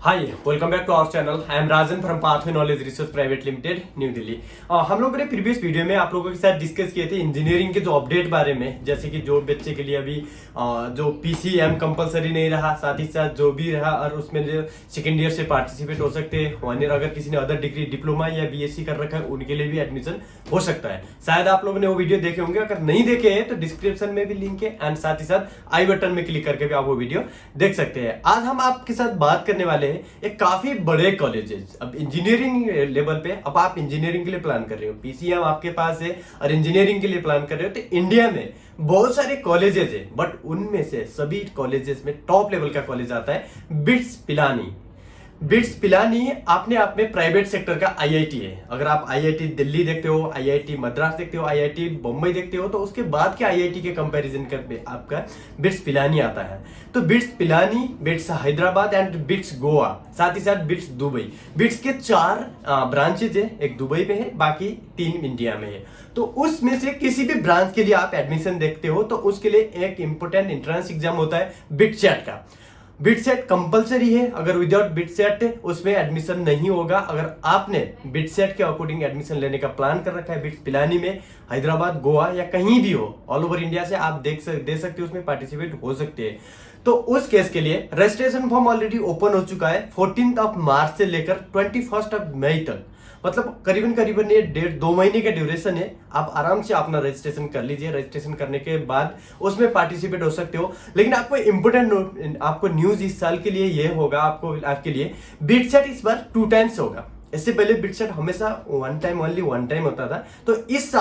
Hi welcome back to our channel. I am Rajan from Pathway Knowledge Research Private Limited, New Delhi. हम लोगों ने previous video में आप लोगों के साथ डिस्कस किए थे इंजीनियरिंग के जो अपडेट बारे में, जैसे कि जो बच्चे के लिए अभी जो पीसीएम कंपलसरी नहीं रहा, साथ ही साथ जो भी रहा और उसमें जो सेकेंड ईयर से पार्टिसिपेट हो सकते हैं, 1 ईयर अगर किसी ने अदर डिग्री डिप्लोमा या बीएससी कर रखा है उनके लिए भी एडमिशन हो सकता है। शायद आप लोगों ने वो वीडियो देखे होंगे, अगर नहीं देखे हैं तो डिस्क्रिप्शन में भी लिंक है एंड साथ ही साथ आई बटन में क्लिक करके भी आप वो वीडियो देख सकते हैं। आज हम आपके साथ बात करने वाले हैं एक काफी बड़े कॉलेजेस। अब इंजीनियरिंग लेवल पे अब आप इंजीनियरिंग के लिए प्लान कर रहे हो, पीसीएम आपके पास है और इंजीनियरिंग के लिए प्लान कर रहे हो, तो इंडिया में बहुत सारे कॉलेजेस है, बट उनमें से सभी कॉलेजेस में टॉप लेवल का कॉलेज आता है बिट्स पिलानी। बिट्स पिलानी अपने आप में प्राइवेट सेक्टर का आईआईटी है। अगर आप आईआईटी दिल्ली देखते हो, आईआईटी मद्रास देखते हो, आईआईटी बम्बई देखते हो, तो उसके बाद के आईआईटी के कंपैरिजन कर आपका बिट्स पिलानी आता है। तो bits Pilani, bits Hyderabad and bits Goa, साथ ही साथ बिट्स दुबई। बिट्स के 4 ब्रांचेज है, एक दुबई में है, बाकी 3 इंडिया में है। तो उसमें से किसी भी ब्रांच के लिए आप एडमिशन देखते हो तो उसके लिए एक इंपॉर्टेंट एंट्रेंस एग्जाम होता है बिटसेट का। बिटसेट कंपलसरी है, अगर विदाउट बिटसेट उसमें एडमिशन नहीं होगा। अगर आपने बिटसेट के अकॉर्डिंग एडमिशन लेने का प्लान कर रखा है बिट्स पिलानी में, हैदराबाद, गोवा या कहीं भी हो, ऑल ओवर इंडिया से आप दे सकते हो, उसमें पार्टिसिपेट हो सकते हैं। तो उस केस के लिए रजिस्ट्रेशन फॉर्म ऑलरेडी ओपन हो चुका है 14 मार्च से लेकर 21 मई तक। मतलब करीबन ये 2 महीने का ड्यूरेशन है। आप आराम से अपना रजिस्ट्रेशन कर लीजिए। रजिस्ट्रेशन करने के बाद उसमें पार्टिसिपेट हो सकते हो। लेकिन आपको इंपोर्टेंट आपको न्यूज इस साल के लिए ये होगा, आपके लिए बिटसेट इस बार 2 टाइम्स होगा। इससे पहले बिटसेट हमेशा 1 टाइम होता था, तो इस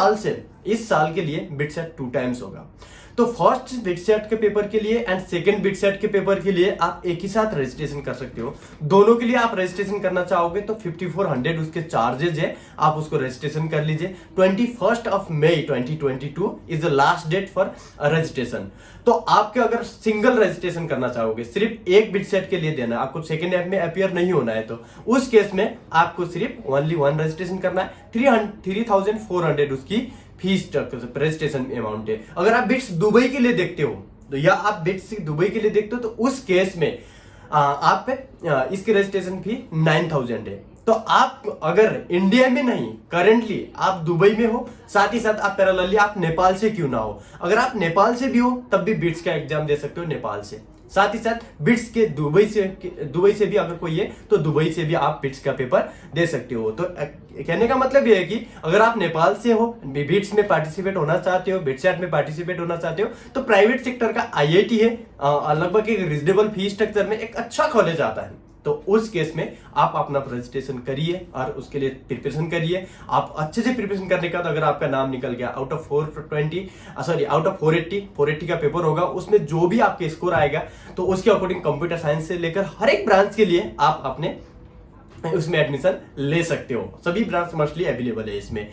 साल के लिए बिटसेट 2 टाइम्स होगा। तो फर्स्ट बिटसेट के पेपर के लिए एंड सेकंड बिटसेट के पेपर के लिए आप एक ही साथ रजिस्ट्रेशन कर सकते हो। दोनों के लिए आप रजिस्ट्रेशन करना चाहोगे तो 5400 उसके चार्जेस है, आप उसको रजिस्ट्रेशन कर लीजिए। 21 May 2022 is the last date for registration. तो आपके अगर सिंगल रजिस्ट्रेशन करना चाहोगे, सिर्फ एक बिटसेट के लिए देना, आपको सेकंड ऐप में अपीयर नहीं होना है, तो उस केस में आपको सिर्फ ओनली 1 रजिस्ट्रेशन करना है। 3400 उसकी फीस रजिस्ट्रेशन अमाउंट है। अगर आप बिट्स दुबई के लिए देखते हो तो या आप बिट्स दुबई के लिए देखते हो तो उस केस में आप इसकी रजिस्ट्रेशन फी 9000 है। तो आप अगर इंडिया में नहीं, करेंटली आप दुबई में हो, साथ ही साथ आप पैरेलली आप नेपाल से क्यों ना हो, अगर आप नेपाल से भी हो तब भी बिट्स का एग्जाम दे सकते हो नेपाल से। साथ ही साथ बिट्स के दुबई से भी अगर कोई है तो दुबई से भी आप बिट्स का पेपर दे सकते हो। तो कहने का मतलब यह है कि अगर आप नेपाल से हो, बिट्स में पार्टिसिपेट होना चाहते हो, बिटसेट में पार्टिसिपेट होना चाहते हो, तो प्राइवेट सेक्टर का आईआईटी है, लगभग एक रिजनेबल फी स्ट्रक्चर में एक अच्छा कॉलेज आता है। तो उस केस में आप अपना रजिस्ट्रेशन करिए और उसके लिए प्रिपरेशन करिए। आप अच्छे से प्रिपरेशन करने के बाद अगर आपका नाम निकल गया आउट ऑफ 480 का पेपर होगा, उसमें जो भी आपके स्कोर आएगा तो उसके अकॉर्डिंग कंप्यूटर साइंस से लेकर हर एक ब्रांच के लिए आप अपने उसमें एडमिशन ले सकते हो। सभी ब्रांच मोस्टली अवेलेबल है इसमें।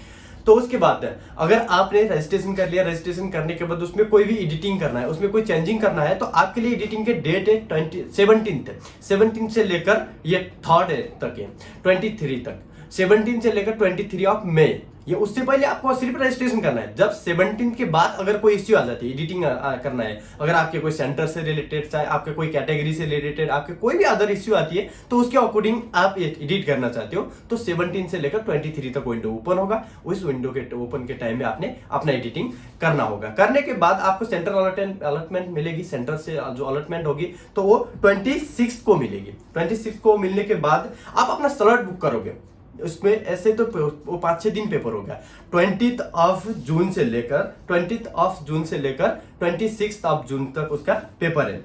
तो उसके बाद अगर आपने रजिस्ट्रेशन कर लिया, रजिस्ट्रेशन करने के बाद उसमें कोई भी एडिटिंग करना है, उसमें कोई चेंजिंग करना है, तो आपके लिए एडिटिंग के डेट है 17 से लेकर ये 3 तक है, 23 तक, 17 से लेकर 23 मई। ये उससे पहले आपको सिर्फ रजिस्ट्रेशन करना है। जब 17 के बाद अगर कोई इश्यू आ जाती है, एडिटिंग करना है, अगर आपके कोई सेंटर से रिलेटेड, चाहे आपके कोई कैटेगरी से रिलेटेड, आपके कोई भी अदर इश्यू आती है, तो उसके अकॉर्डिंग आप एडिट करना चाहते हो, तो 17 से लेकर 23 तक विंडो ओपन होगा। उस विंडो के ओपन के टाइम में आपने अपना एडिटिंग करना होगा। करने के बाद आपको सेंट्रल अलॉटमेंट मिलेगी। सेंटर से जो अलॉटमेंट होगी तो वो 26 को मिलेगी। 26 को मिलने के बाद आप अपना स्लॉट बुक करोगे। उसमें ऐसे तो वो 5-6 दिन पेपर होगा। 20 जून से लेकर 26 जून तक उसका पेपर है।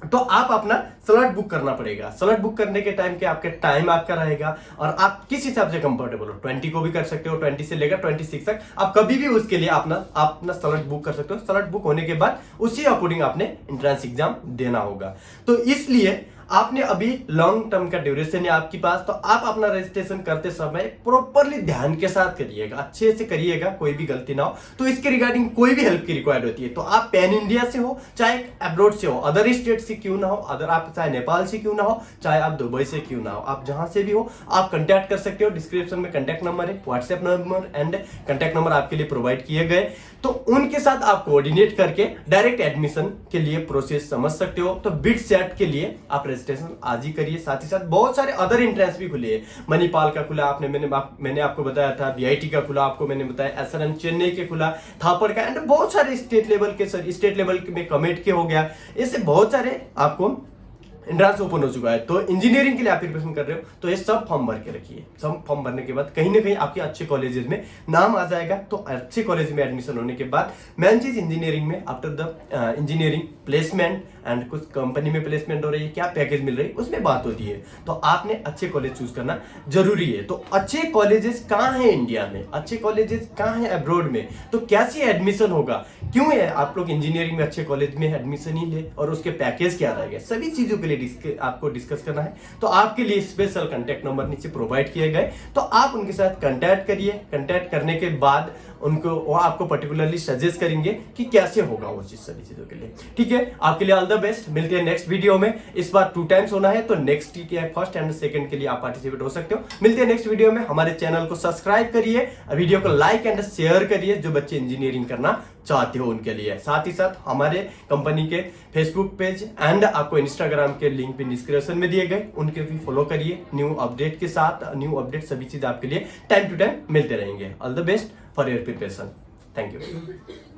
तो आप अपना स्लॉट बुक करना पड़ेगा। स्लॉट बुक करने के टाइम के आपके टाइम आपका रहेगा और आप किस हिसाब से कंफर्टेबल हो, 20 को भी कर सकते हो, 20 से लेकर 26 तक आप कभी भी उसके लिए अपना स्लॉट बुक कर सकते हो। स्लॉट बुक होने के बाद उसी अकॉर्डिंग आपने एंट्रेंस एग्जाम देना होगा। तो इसलिए आपने अभी लॉन्ग टर्म का ड्यूरेशन है आपके पास, तो आप अपना रजिस्ट्रेशन करते समय प्रॉपरली ध्यान के साथ करिएगा, अच्छे से करिएगा, कोई भी गलती ना हो। तो इसके रिगार्डिंग कोई भी हेल्प की रिक्वायर्ड होती है तो आप पैन इंडिया से हो चाहे अब्रॉड से हो, अदर स्टेट से क्यों ना हो, अदर आप चाहे नेपाल से क्यों ना हो, चाहे आप दुबई से क्यों ना हो, आप जहां से भी हो आप कांटेक्ट कर सकते हो। डिस्क्रिप्शन में कांटेक्ट नंबर है, WhatsApp number and contact number आपके लिए प्रोवाइड किए गए, तो उनके साथ आप कोऑर्डिनेट करके डायरेक्ट एडमिशन के लिए प्रोसेस समझ सकते हो। तो बिट सेट के लिए आप रजिस्ट्रेशन आज ही करिए। साथ ही साथ बहुत सारे अदर एंट्रेंस भी खुले हैं, मणिपाल का खुला, मैंने आपको बताया था, बीआईटी का खुला आपको मैंने बताया, एसआरएम चेन्नई के खुला, थापड़ का, एंड बहुत सारे स्टेट लेवल में कमेट के हो गया, इससे बहुत सारे आपको एंट्रेंस ओपन हो चुका है। तो इंजीनियरिंग के लिए आप प्रिपरेशन कर रहे हो तो ये सब फॉर्म भर के रखिए। सब फॉर्म भरने के बाद कहीं ना कहीं आपके अच्छे कॉलेजेस में नाम आ जाएगा। तो अच्छे कॉलेज में एडमिशन होने के बाद मेन चीज इंजीनियरिंग में after the engineering placement and कुछ कंपनी में प्लेसमेंट हो रही है, क्या पैकेज मिल रही है, उसमें बात होती है। तो आपने अच्छे कॉलेज चूज करना जरूरी है। तो अच्छे कॉलेजेस कहाँ हैं इंडिया में, अच्छे कॉलेजेस कहाँ हैं अब्रॉड में, तो कैसे एडमिशन होगा, क्यों है आप लोग इंजीनियरिंग में अच्छे कॉलेज में एडमिशन ही ले, और उसके पैकेज क्या रहेगा, सभी चीजों के लिए आपको डिस्कस करना है। तो आपके लिए स्पेशल कांटेक्ट नंबर नीचे प्रोवाइड किए गए, तो आप उनके साथ कांटेक्ट करिए। कांटेक्ट करने के बाद वो आपको पर्टिकुलरली सजेस्ट करेंगे कि कैसे होगा वो चीज, सभी चीजों के लिए। ठीक है, आपके लिए ऑल द बेस्ट। मिलते हैं नेक्स्ट वीडियो में। इस बार 2 टाइम्स होना है, तो नेक्स्ट फर्स्ट एंड सेकंड के लिए आप पार्टिसिपेट हो सकते हो। मिलते हैं नेक्स्ट वीडियो में। हमारे चैनल को सब्सक्राइब करिए, वीडियो को लाइक एंड शेयर करिए जो बच्चे इंजीनियरिंग करना चाहते हो उनके लिए। साथ ही साथ हमारे कंपनी के फेसबुक पेज एंड आपको इंस्टाग्राम के लिंक भी डिस्क्रिप्शन में दिए गए, उनके भी फॉलो करिए। न्यू अपडेट के साथ न्यू अपडेट सभी चीज आपके लिए टाइम टू टाइम मिलते रहेंगे। All the best for your preparation. Thank you.